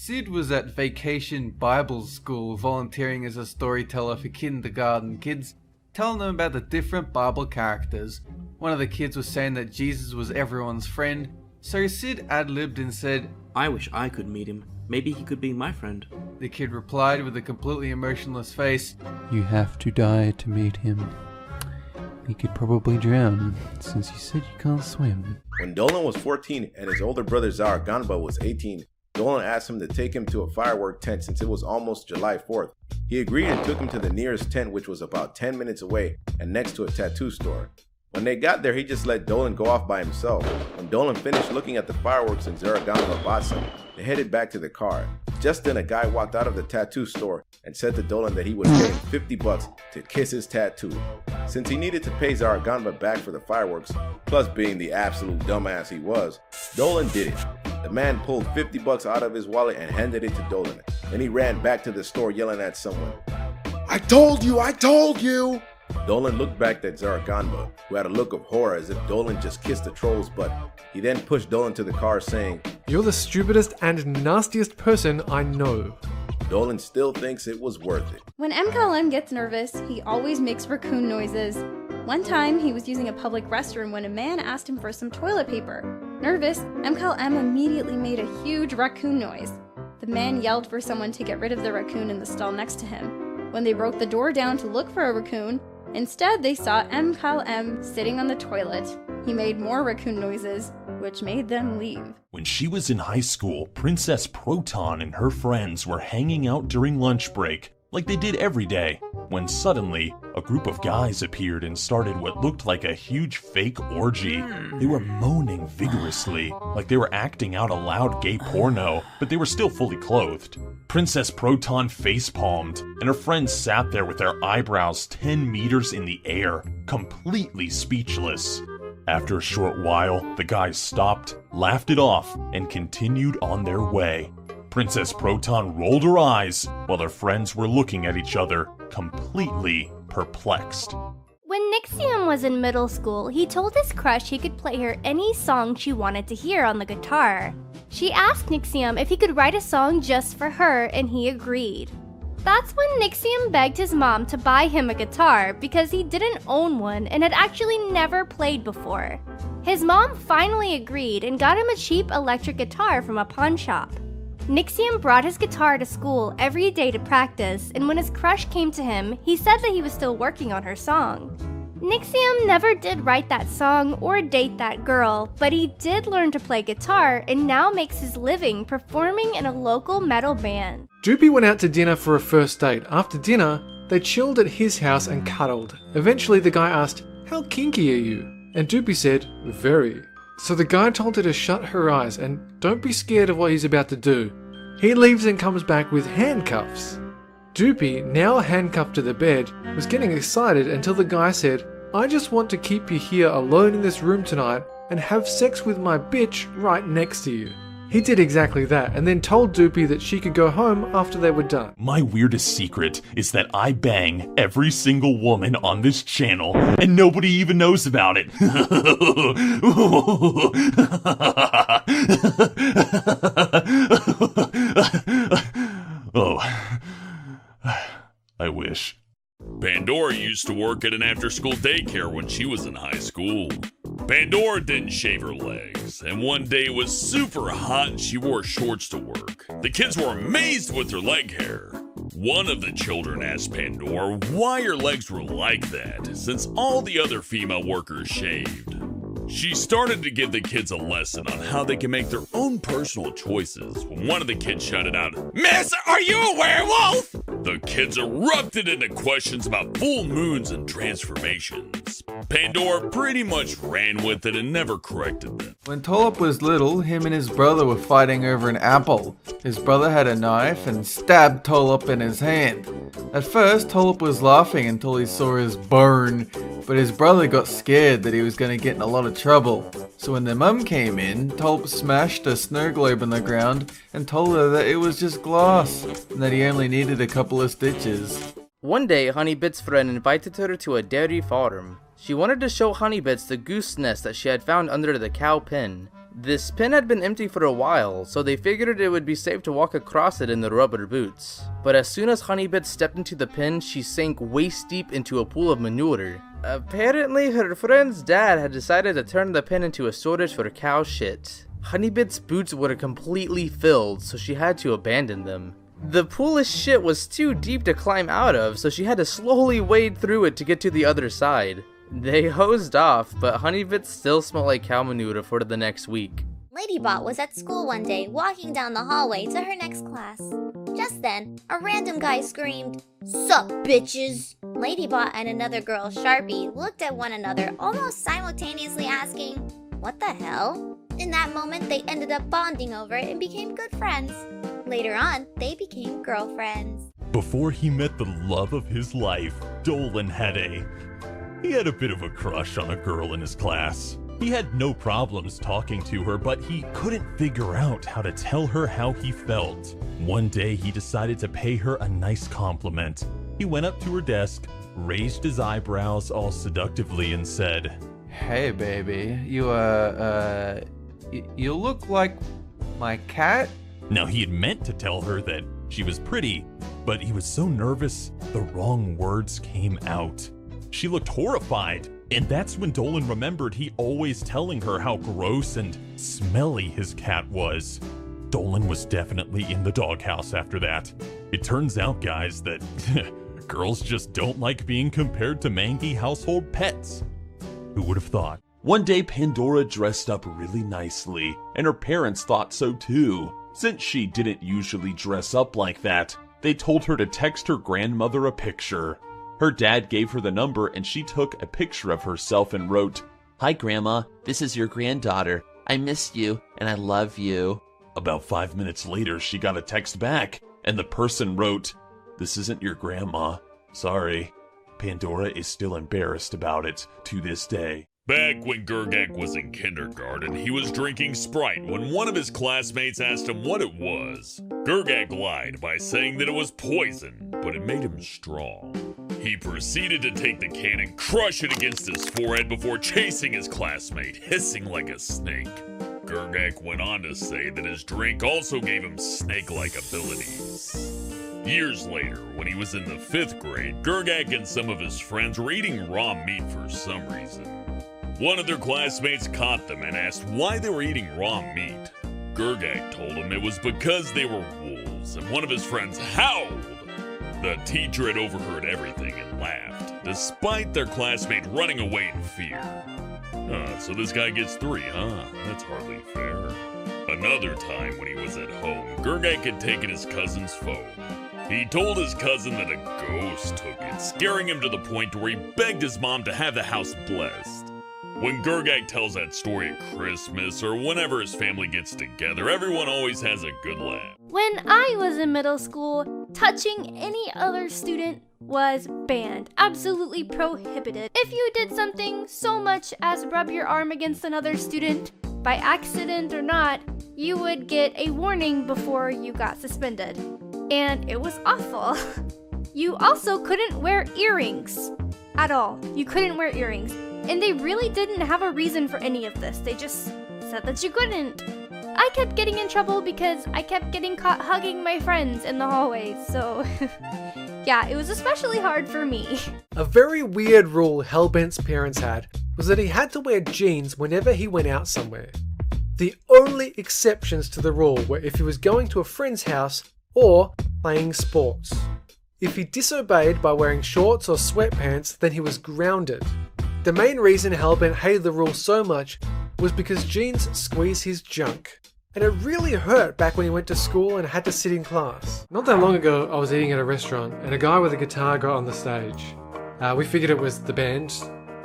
Sid was at Vacation Bible School volunteering as a storyteller for kindergarten kids, telling them about the different Bible characters. One of the kids was saying that Jesus was everyone's friend, so Sid ad-libbed and said, "I wish I could meet him. Maybe he could be my friend." The kid replied with a completely emotionless face, "You have to die to meet him. He could probably drown, since you said you can't swim." When Dolan was 14 and his older brother Zaraganba was 18, Dolan asked him to take him to a firework tent since it was almost July 4th. He agreed and took him to the nearest tent, which was about 10 minutes away and next to a tattoo store. When they got there, he just let Dolan go off by himself. When Dolan finished looking at the fireworks and Zaraganba bought some, they headed back to the car. Just then, a guy walked out of the tattoo store and said to Dolan that he would pay him $50 to kiss his tattoo. Since he needed to pay Zaraganba back for the fireworks, plus being the absolute dumbass he was, Dolan did it. The man pulled $50 out of his wallet and handed it to Dolan. Then he ran back to the store yelling at someone, I told you! Dolan looked back at Zaraganba, who had a look of horror as if Dolan just kissed the troll's butt. He then pushed Dolan to the car saying, "You're the stupidest and nastiest person I know." Dolan still thinks it was worth it. When MKLM gets nervous, he always makes raccoon noises. One time, he was using a public restroom when a man asked him for some toilet paper. Nervous, MKLM immediately made a huge raccoon noise. The man yelled for someone to get rid of the raccoon in the stall next to him. When they broke the door down to look for a raccoon, instead they saw MKLM sitting on the toilet. He made more raccoon noises, which made them leave. When she was in high school, Princess Proton and her friends were hanging out during lunch break, like they did every day, when suddenly, a group of guys appeared and started what looked like a huge fake orgy. They were moaning vigorously, like they were acting out a loud gay porno, but they were still fully clothed. Princess Proton face-palmed, and her friends sat there with their eyebrows 10 meters in the air, completely speechless. After a short while, the guys stopped, laughed it off, and continued on their way. Princess Proton rolled her eyes, while their friends were looking at each other, completely perplexed. When Nixium was in middle school, he told his crush he could play her any song she wanted to hear on the guitar. She asked Nixium if he could write a song just for her, and he agreed. That's when Nixium begged his mom to buy him a guitar because he didn't own one and had actually never played before. His mom finally agreed and got him a cheap electric guitar from a pawn shop. Nixium brought his guitar to school every day to practice, and when his crush came to him, he said that he was still working on her song. Nixium never did write that song or date that girl, but he did learn to play guitar and now makes his living performing in a local metal band. Doopy went out to dinner for a first date. After dinner, they chilled at his house and cuddled. Eventually, the guy asked, "How kinky are you?" And Doopy said, "Very." So the guy told her to shut her eyes and don't be scared of what he's about to do. He leaves and comes back with handcuffs. Doopy, now handcuffed to the bed, was getting excited until the guy said, "I just want to keep you here alone in this room tonight and have sex with my bitch right next to you." He did exactly that and then told Doopy that she could go home after they were done. My weirdest secret is that I bang every single woman on this channel and nobody even knows about it. Oh, I wish. Pandora used to work at an after-school daycare when she was in high school. Pandora didn't shave her legs, and one day it was super hot and she wore shorts to work. The kids were amazed with her leg hair. One of the children asked Pandora why her legs were like that, since all the other female workers shaved. She started to give the kids a lesson on how they can make their own personal choices when one of the kids shouted out, "Miss, are you a werewolf?" The kids erupted into questions about full moons and transformations. Pandora pretty much ran with it and never corrected them. When Tolop was little, him and his brother were fighting over an apple. His brother had a knife and stabbed Tolop in his hand. At first, Tolop was laughing until he saw his bone, but his brother got scared that he was going to get in a lot of trouble. So when their mum came in, Tolop smashed a snow globe on the ground and told her that it was just glass and that he only needed a couple of stitches. One day, Honeybit's friend invited her to a dairy farm. She wanted to show Honeybits the goose nest that she had found under the cow pen. This pin had been empty for a while, so they figured it would be safe to walk across it in the rubber boots. But as soon as Honeybits stepped into the pin, she sank waist deep into a pool of manure. Apparently, her friend's dad had decided to turn the pin into a storage for cow shit. Honeybits' boots were completely filled, so she had to abandon them. The pool of shit was too deep to climb out of, so she had to slowly wade through it to get to the other side. They hosed off, but Honeybits still smelled like cow manure for the next week. Ladybot was at school one day, walking down the hallway to her next class. Just then, a random guy screamed, "Sup, bitches!" Ladybot and another girl, Sharpie, looked at one another, almost simultaneously asking, "What the hell?" In that moment, they ended up bonding over it and became good friends. Later on, they became girlfriends. Before he met the love of his life, Dolan had He had a bit of a crush on a girl in his class. He had no problems talking to her, but he couldn't figure out how to tell her how he felt. One day, he decided to pay her a nice compliment. He went up to her desk, raised his eyebrows all seductively, and said, "Hey, baby, you look like my cat?" Now, he had meant to tell her that she was pretty, but he was so nervous, the wrong words came out. She looked horrified, and that's when Dolan remembered he always telling her how gross and smelly his cat was. Dolan was definitely in the doghouse after that. It turns out, guys, that girls just don't like being compared to mangy household pets. Who would have thought? One day, Pandora dressed up really nicely, and her parents thought so too. Since she didn't usually dress up like that, they told her to text her grandmother a picture. Her dad gave her the number, and she took a picture of herself and wrote, "Hi, Grandma. This is your granddaughter. I missed you, and I love you." About 5 minutes later, she got a text back, and the person wrote, "This isn't your grandma. Sorry." Pandora is still embarrassed about it to this day. Back when Gergak was in kindergarten, he was drinking Sprite when one of his classmates asked him what it was. Gergak lied by saying that it was poison, but it made him strong. He proceeded to take the can and crush it against his forehead before chasing his classmate, hissing like a snake. Gergak went on to say that his drink also gave him snake-like abilities. Years later, when he was in the 5th grade, Gergak and some of his friends were eating raw meat for some reason. One of their classmates caught them and asked why they were eating raw meat. Gergak told him it was because they were wolves, and one of his friends howled. The teacher had overheard everything and laughed, despite their classmate running away in fear. So this guy gets 3, huh? That's hardly fair. Another time when he was at home, Gergak had taken his cousin's phone. He told his cousin that a ghost took it, scaring him to the point where he begged his mom to have the house blessed. When Gergak tells that story at Christmas or whenever his family gets together, everyone always has a good laugh. When I was in middle school, touching any other student was banned, absolutely prohibited. If you did something so much as rub your arm against another student, by accident or not, you would get a warning before you got suspended. And it was awful. You also couldn't wear earrings at all. You couldn't wear earrings. And they really didn't have a reason for any of this. They just said that you couldn't. I kept getting in trouble because I kept getting caught hugging my friends in the hallways, so yeah, it was especially hard for me. A very weird rule Hellbent's parents had was that he had to wear jeans whenever he went out somewhere. The only exceptions to the rule were if he was going to a friend's house or playing sports. If he disobeyed by wearing shorts or sweatpants, then he was grounded. The main reason Hellbent hated the rule so much was because jeans squeeze his junk. And it really hurt back when he went to school and had to sit in class. Not that long ago, I was eating at a restaurant and a guy with a guitar got on the stage. We figured it was the band,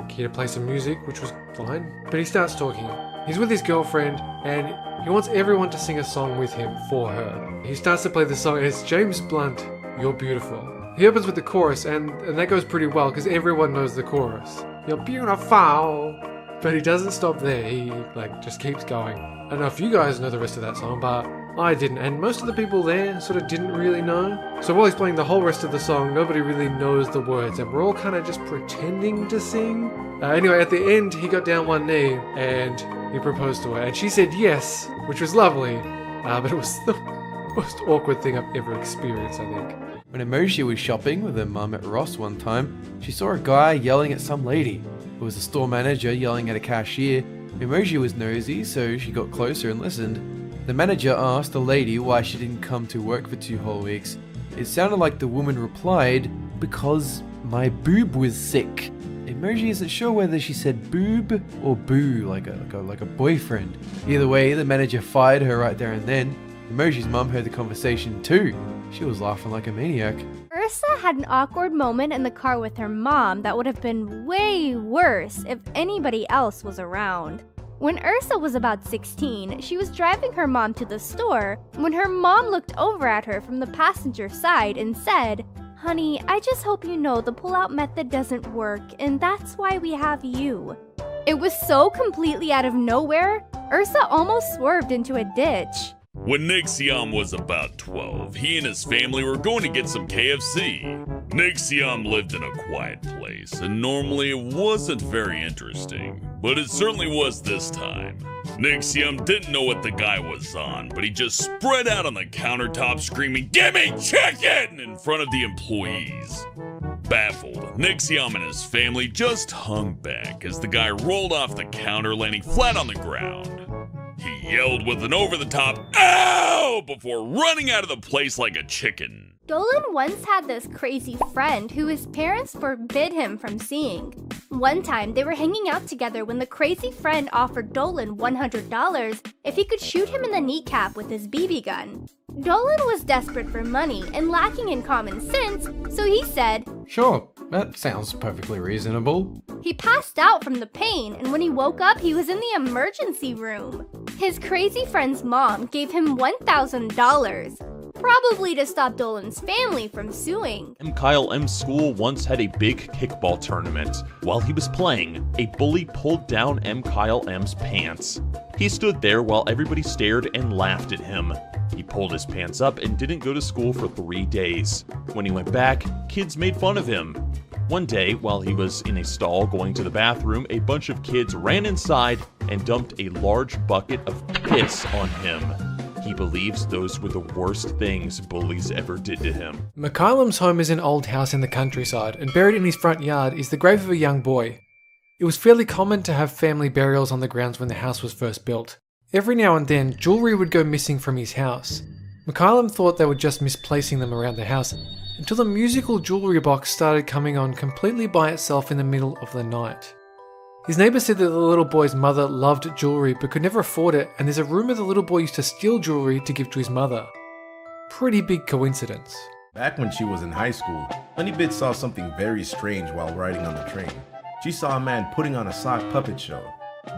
here to play some music, which was fine. But he starts talking. He's with his girlfriend and he wants everyone to sing a song with him for her. He starts to play the song and it's James Blunt, "You're Beautiful." He opens with the chorus and that goes pretty well because everyone knows the chorus. "You're beautiful." But he doesn't stop there, he just keeps going. I don't know if you guys know the rest of that song, but I didn't, and most of the people there sort of didn't really know. So while he's playing the whole rest of the song, nobody really knows the words, and we're all kind of just pretending to sing. Anyway, at the end, he got down one knee, and he proposed to her, and she said yes, which was lovely, but it was the most awkward thing I've ever experienced, I think. When Emoji was shopping with her mum at Ross one time, she saw a guy yelling at some lady. It was the store manager yelling at a cashier. Emoji was nosy, so she got closer and listened. The manager asked the lady why she didn't come to work for 2 whole weeks. It sounded like the woman replied, "Because my boob was sick." Emoji isn't sure whether she said boob or boo, like a boyfriend. Either way, the manager fired her right there and then. Emoji's mum heard the conversation too. She was laughing like a maniac. Ursa had an awkward moment in the car with her mom that would have been way worse if anybody else was around. When Ursa was about 16, she was driving her mom to the store when her mom looked over at her from the passenger side and said, "Honey, I just hope you know the pull-out method doesn't work, and that's why we have you." It was so completely out of nowhere, Ursa almost swerved into a ditch. When Nixiom was about 12, he and his family were going to get some KFC. Nixiom lived in a quiet place, and normally it wasn't very interesting, but it certainly was this time. Nixiom didn't know what the guy was on, but he just spread out on the countertop screaming, "Gimme chicken!" in front of the employees. Baffled, Nixiom and his family just hung back as the guy rolled off the counter, landing flat on the ground. He yelled with an over-the-top "Ow!" before running out of the place like a chicken. Dolan once had this crazy friend who his parents forbid him from seeing. One time, they were hanging out together when the crazy friend offered Dolan $100 if he could shoot him in the kneecap with his BB gun. Dolan was desperate for money and lacking in common sense, so he said, Sure, that sounds perfectly reasonable. He passed out from the pain, and when he woke up, he was in the emergency room. His crazy friend's mom gave him $1,000, probably to stop Dolan's family from suing. Kyle M's school once had a big kickball tournament. While he was playing, a bully pulled down Kyle M's pants. He stood there while everybody stared and laughed at him. He pulled his pants up and didn't go to school for 3 days. When he went back, kids made fun of him. One day, while he was in a stall going to the bathroom, a bunch of kids ran inside and dumped a large bucket of piss on him. He believes those were the worst things bullies ever did to him. McKylam's home is an old house in the countryside, and buried in his front yard is the grave of a young boy. It was fairly common to have family burials on the grounds when the house was first built. Every now and then, jewellery would go missing from his house. McKylam thought they were just misplacing them around the house, until the musical jewellery box started coming on completely by itself in the middle of the night. His neighbour said that the little boy's mother loved jewellery but could never afford it, and there's a rumour the little boy used to steal jewellery to give to his mother. Pretty big coincidence. Back when she was in high school, Honeybit saw something very strange while riding on the train. She saw a man putting on a sock puppet show,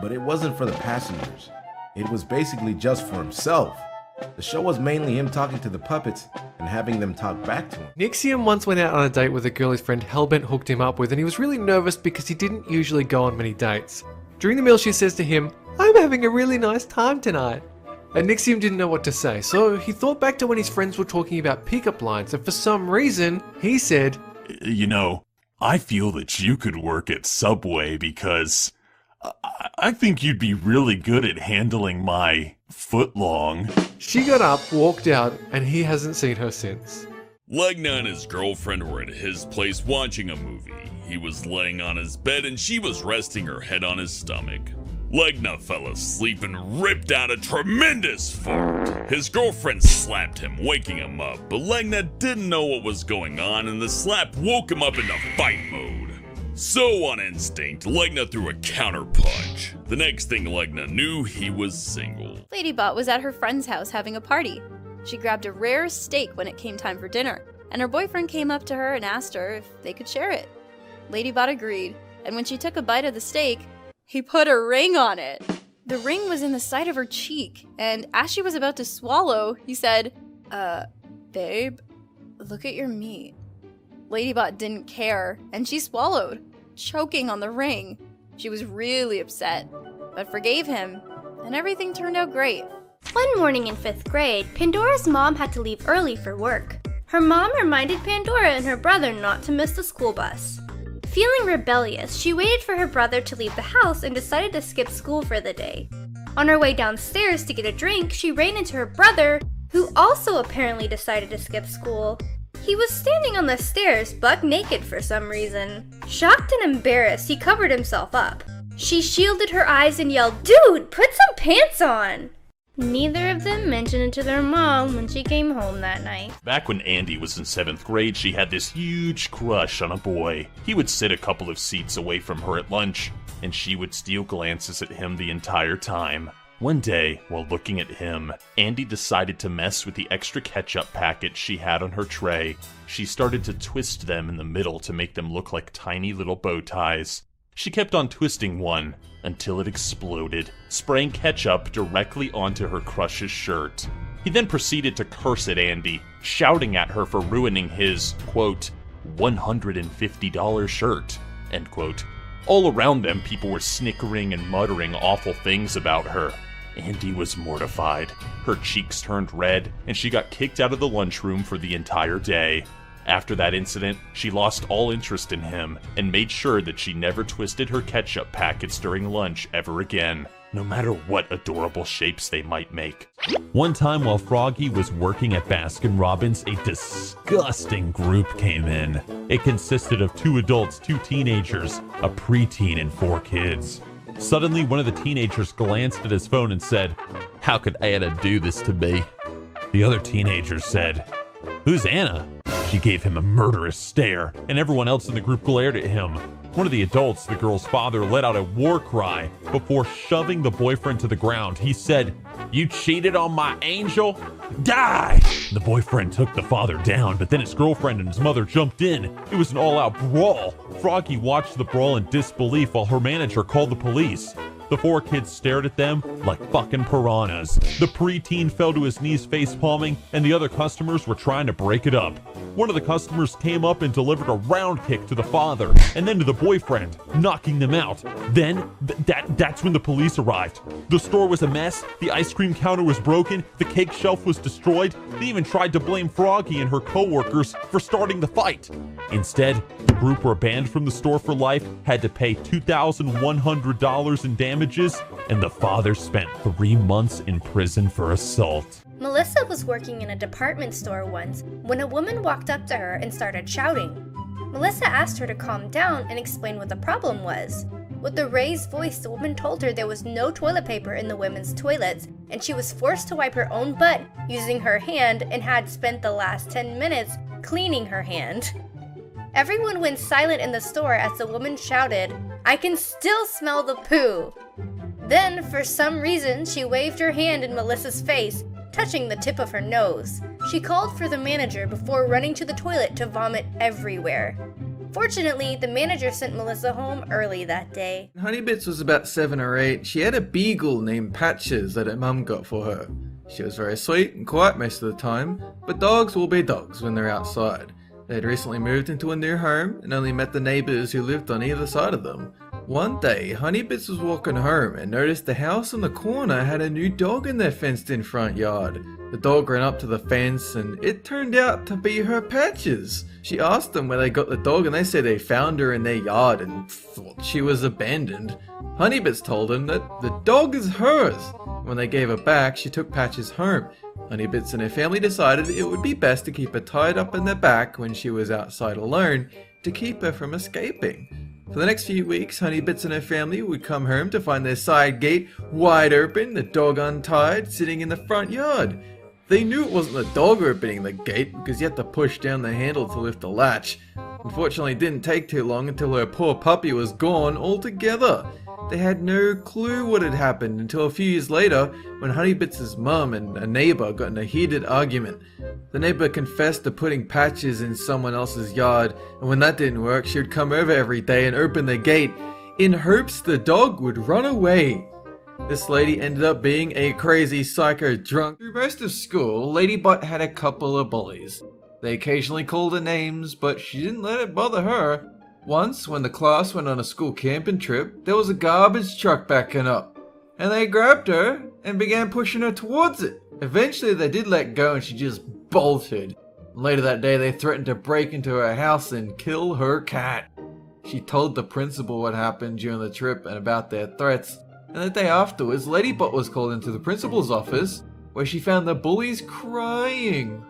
but it wasn't for the passengers. It was basically just for himself. The show was mainly him talking to the puppets and having them talk back to him. Nixiom once went out on a date with a girl his friend Hellbent hooked him up with, and he was really nervous because he didn't usually go on many dates. During the meal she says to him, "I'm having a really nice time tonight." And Nixiom didn't know what to say, so he thought back to when his friends were talking about pickup lines, and for some reason, he said, You know, I feel that you could work at Subway because I think you'd be really good at handling my footlong. She got up, walked out, and he hasn't seen her since. Legna and his girlfriend were at his place watching a movie. He was laying on his bed and she was resting her head on his stomach. Legna fell asleep and ripped out a tremendous fart. His girlfriend slapped him, waking him up, but Legna didn't know what was going on and the slap woke him up into fight mode. So on instinct, Legna threw a counter punch. The next thing Legna knew, he was single. Ladybot was at her friend's house having a party. She grabbed a rare steak when it came time for dinner, and her boyfriend came up to her and asked her if they could share it. Ladybot agreed, and when she took a bite of the steak, he put a ring on it. The ring was in the side of her cheek, and as she was about to swallow, he said, babe, look at your meat. Ladybot didn't care, and she swallowed, choking on the ring. She was really upset, but forgave him, and everything turned out great. One morning in 5th grade, Pandora's mom had to leave early for work. Her mom reminded Pandora and her brother not to miss the school bus. Feeling rebellious, she waited for her brother to leave the house and decided to skip school for the day. On her way downstairs to get a drink, she ran into her brother, who also apparently decided to skip school. He was standing on the stairs, buck naked for some reason. Shocked and embarrassed, he covered himself up. She shielded her eyes and yelled, "Dude, put some pants on!" Neither of them mentioned it to their mom when she came home that night. Back when Andy was in 7th grade, she had this huge crush on a boy. He would sit a couple of seats away from her at lunch, and she would steal glances at him the entire time. One day, while looking at him, Andy decided to mess with the extra ketchup packets she had on her tray. She started to twist them in the middle to make them look like tiny little bow ties. She kept on twisting one until it exploded, spraying ketchup directly onto her crush's shirt. He then proceeded to curse at Andy, shouting at her for ruining his, quote, $150 shirt, end quote. All around them, people were snickering and muttering awful things about her. Andy was mortified. Her cheeks turned red, and she got kicked out of the lunchroom for the entire day. After that incident, she lost all interest in him and made sure that she never twisted her ketchup packets during lunch ever again, no matter what adorable shapes they might make. One time while Froggy was working at Baskin-Robbins, a disgusting group came in. It consisted of 2 adults, 2 teenagers, a preteen, and 4 kids. Suddenly, one of the teenagers glanced at his phone and said, "How could Anna do this to me?" The other teenager said, "Who's Anna?" She gave him a murderous stare, and everyone else in the group glared at him. One of the adults, the girl's father, let out a war cry. Before shoving the boyfriend to the ground, he said, "You cheated on my angel? Die!" The boyfriend took the father down, but then his girlfriend and his mother jumped in. It was an all-out brawl. Froggy watched the brawl in disbelief while her manager called the police. The 4 kids stared at them like fucking piranhas. The preteen fell to his knees face-palming, and the other customers were trying to break it up. One of the customers came up and delivered a round kick to the father, and then to the boyfriend, knocking them out. Then, that's when the police arrived. The store was a mess, the ice cream counter was broken, the cake shelf was destroyed. They even tried to blame Froggy and her co-workers for starting the fight. Instead, the group were banned from the store for life, had to pay $2,100 in damages, and the father spent 3 months in prison for assault. Melissa was working in a department store once when a woman walked up to her and started shouting. Melissa asked her to calm down and explain what the problem was. With a raised voice, the woman told her there was no toilet paper in the women's toilets, and she was forced to wipe her own butt using her hand and had spent the last 10 minutes cleaning her hand. Everyone went silent in the store as the woman shouted, "I can still smell the poo." Then, for some reason, she waved her hand in Melissa's face, touching the tip of her nose. She called for the manager before running to the toilet to vomit everywhere. Fortunately, the manager sent Melissa home early that day. Honeybits was about 7 or 8. She had a beagle named Patches that her mum got for her. She was very sweet and quiet most of the time, but dogs will be dogs when they're outside. They had recently moved into a new home and only met the neighbours who lived on either side of them. One day, Honeybits was walking home and noticed the house on the corner had a new dog in their fenced-in front yard. The dog ran up to the fence and it turned out to be her Patches. She asked them where they got the dog and they said they found her in their yard and thought she was abandoned. Honeybits told them that the dog is hers. When they gave her back, she took Patches home. Honeybits and her family decided it would be best to keep her tied up in their back when she was outside alone to keep her from escaping. For the next few weeks, Honeybits and her family would come home to find their side gate wide open, the dog untied, sitting in the front yard. They knew it wasn't the dog opening the gate because you had to push down the handle to lift the latch. Unfortunately, it didn't take too long until her poor puppy was gone altogether. They had no clue what had happened until a few years later when Honeybits' mum and a neighbour got in a heated argument. The neighbour confessed to putting Patches in someone else's yard, and when that didn't work, she would come over every day and open the gate in hopes the dog would run away. This lady ended up being a crazy psycho drunk. Through most of school, Ladybot had a couple of bullies. They occasionally called her names, but she didn't let it bother her. Once, when the class went on a school camping trip, there was a garbage truck backing up. And they grabbed her and began pushing her towards it. Eventually they did let go and she just bolted. Later that day they threatened to break into her house and kill her cat. She told the principal what happened during the trip and about their threats, and the day afterwards Ladybot was called into the principal's office where she found the bullies crying.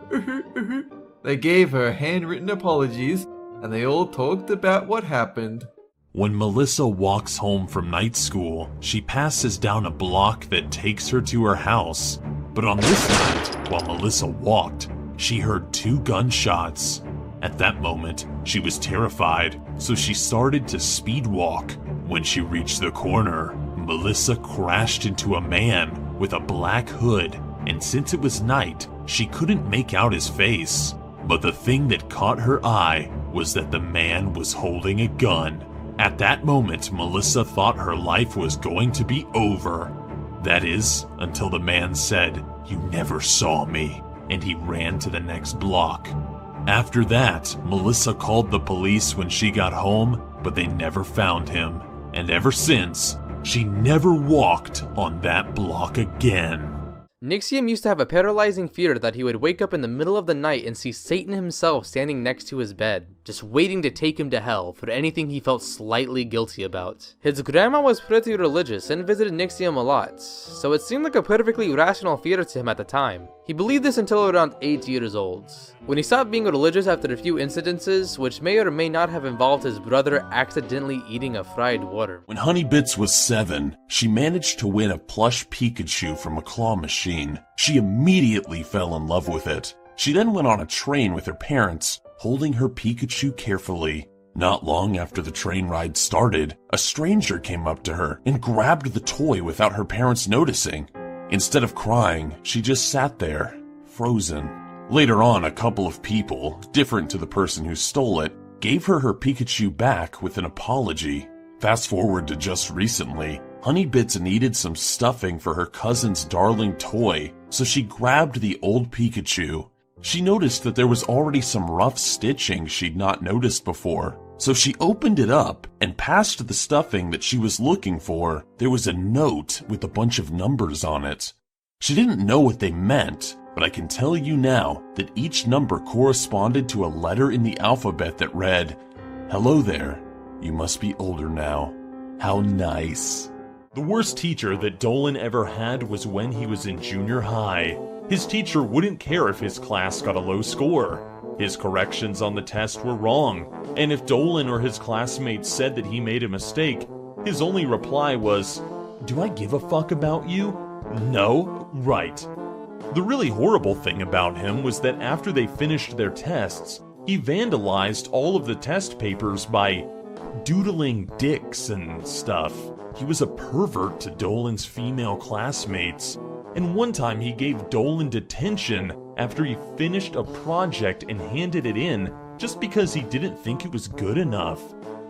They gave her handwritten apologies and they all talked about what happened. When Melissa walks home from night school, she passes down a block that takes her to her house. But on this night, while Melissa walked, she heard 2 gunshots. At that moment, she was terrified, so she started to speed walk. When she reached the corner, Melissa crashed into a man with a black hood, and since it was night, she couldn't make out his face. But the thing that caught her eye was that the man was holding a gun. At that moment, Melissa thought her life was going to be over. That is, until the man said, "You never saw me," and he ran to the next block. After that, Melissa called the police when she got home, but they never found him. And ever since, she never walked on that block again. Nixium used to have a paralyzing fear that he would wake up in the middle of the night and see Satan himself standing next to his bed, just waiting to take him to hell for anything he felt slightly guilty about. His grandma was pretty religious and visited Nixium a lot, so it seemed like a perfectly rational fear to him at the time. He believed this until around 8 years old, when he stopped being religious after a few incidences, which may or may not have involved his brother accidentally eating a fried worm. When Honeybits was 7, she managed to win a plush Pikachu from a claw machine. She immediately fell in love with it. She then went on a train with her parents, holding her Pikachu carefully. Not long after the train ride started, a stranger came up to her and grabbed the toy without her parents noticing. Instead of crying, she just sat there, frozen. Later on, a couple of people, different to the person who stole it, gave her Pikachu back with an apology. Fast forward to just recently, Honeybits needed some stuffing for her cousin's darling toy, so she grabbed the old Pikachu. She noticed that there was already some rough stitching she'd not noticed before, so she opened it up and past the stuffing that she was looking for, there was a note with a bunch of numbers on it. She didn't know what they meant, but I can tell you now that each number corresponded to a letter in the alphabet that read, "Hello there, you must be older now. How nice." The worst teacher that Dolan ever had was when he was in junior high. His teacher wouldn't care if his class got a low score. His corrections on the test were wrong, and if Dolan or his classmates said that he made a mistake, his only reply was, "Do I give a fuck about you? No? Right." The really horrible thing about him was that after they finished their tests, he vandalized all of the test papers by doodling dicks and stuff. He was a pervert to Dolan's female classmates, and one time he gave Dolan detention after he finished a project and handed it in just because he didn't think it was good enough.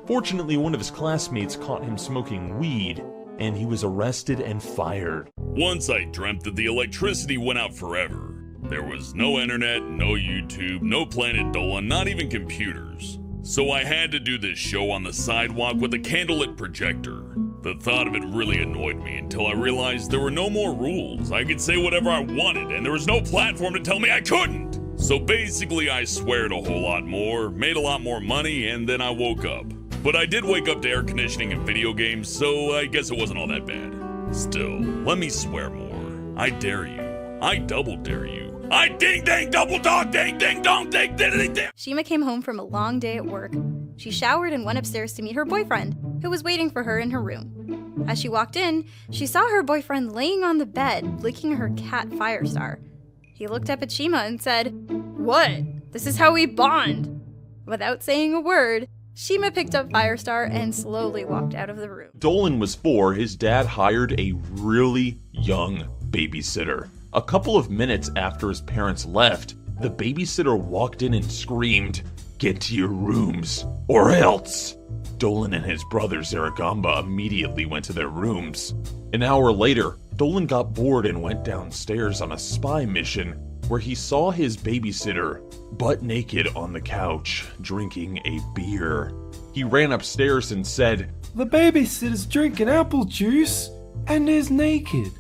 Fortunately, one of his classmates caught him smoking weed, and he was arrested and fired. Once I dreamt that the electricity went out forever. There was no internet, no YouTube, no Planet Dolan, not even computers. So I had to do this show on the sidewalk with a candlelit projector. The thought of it really annoyed me until I realized there were no more rules. I could say whatever I wanted, and there was no platform to tell me I couldn't. So basically I sweared a whole lot more, made a lot more money, and then I woke up. But I did wake up to air conditioning and video games, so I guess it wasn't all that bad. Still, let me swear more. I dare you. I double dare you. I ding ding double dog ding ding dong ding ding ding ding. Shima came home from a long day at work. She showered and went upstairs to meet her boyfriend, who was waiting for her in her room. As she walked in, she saw her boyfriend laying on the bed, licking her cat Firestar. He looked up at Shima and said, "What? This is how we bond." Without saying a word, Shima picked up Firestar and slowly walked out of the room. Dolan was 4, his dad hired a really young babysitter. A couple of minutes after his parents left, the babysitter walked in and screamed, "Get to your rooms, or else!" Dolan and his brother Zaragamba immediately went to their rooms. An hour later, Dolan got bored and went downstairs on a spy mission where he saw his babysitter butt naked on the couch, drinking a beer. He ran upstairs and said, "The babysitter's drinking apple juice and is naked."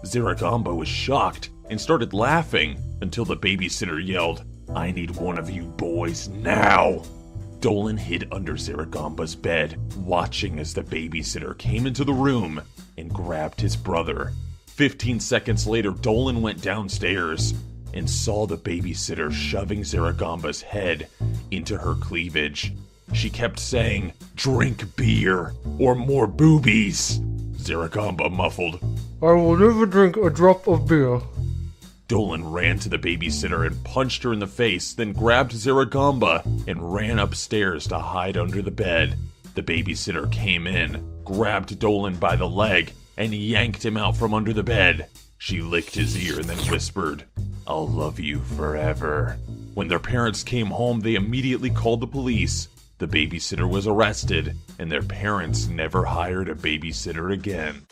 Zaragamba was shocked and started laughing until the babysitter yelled, "I need one of you boys now!" Dolan hid under Zaragamba's bed, watching as the babysitter came into the room and grabbed his brother. 15 seconds later, Dolan went downstairs and saw the babysitter shoving Zaragamba's head into her cleavage. She kept saying, "Drink beer or more boobies." Zaragamba muffled, I will never drink a drop of beer. Dolan ran to the babysitter and punched her in the face, then grabbed Zaragamba and ran upstairs to hide under the bed. The babysitter came in, grabbed Dolan by the leg, and yanked him out from under the bed. She licked his ear and then whispered, "I'll love you forever." When their parents came home, they immediately called the police. The babysitter was arrested, and their parents never hired a babysitter again.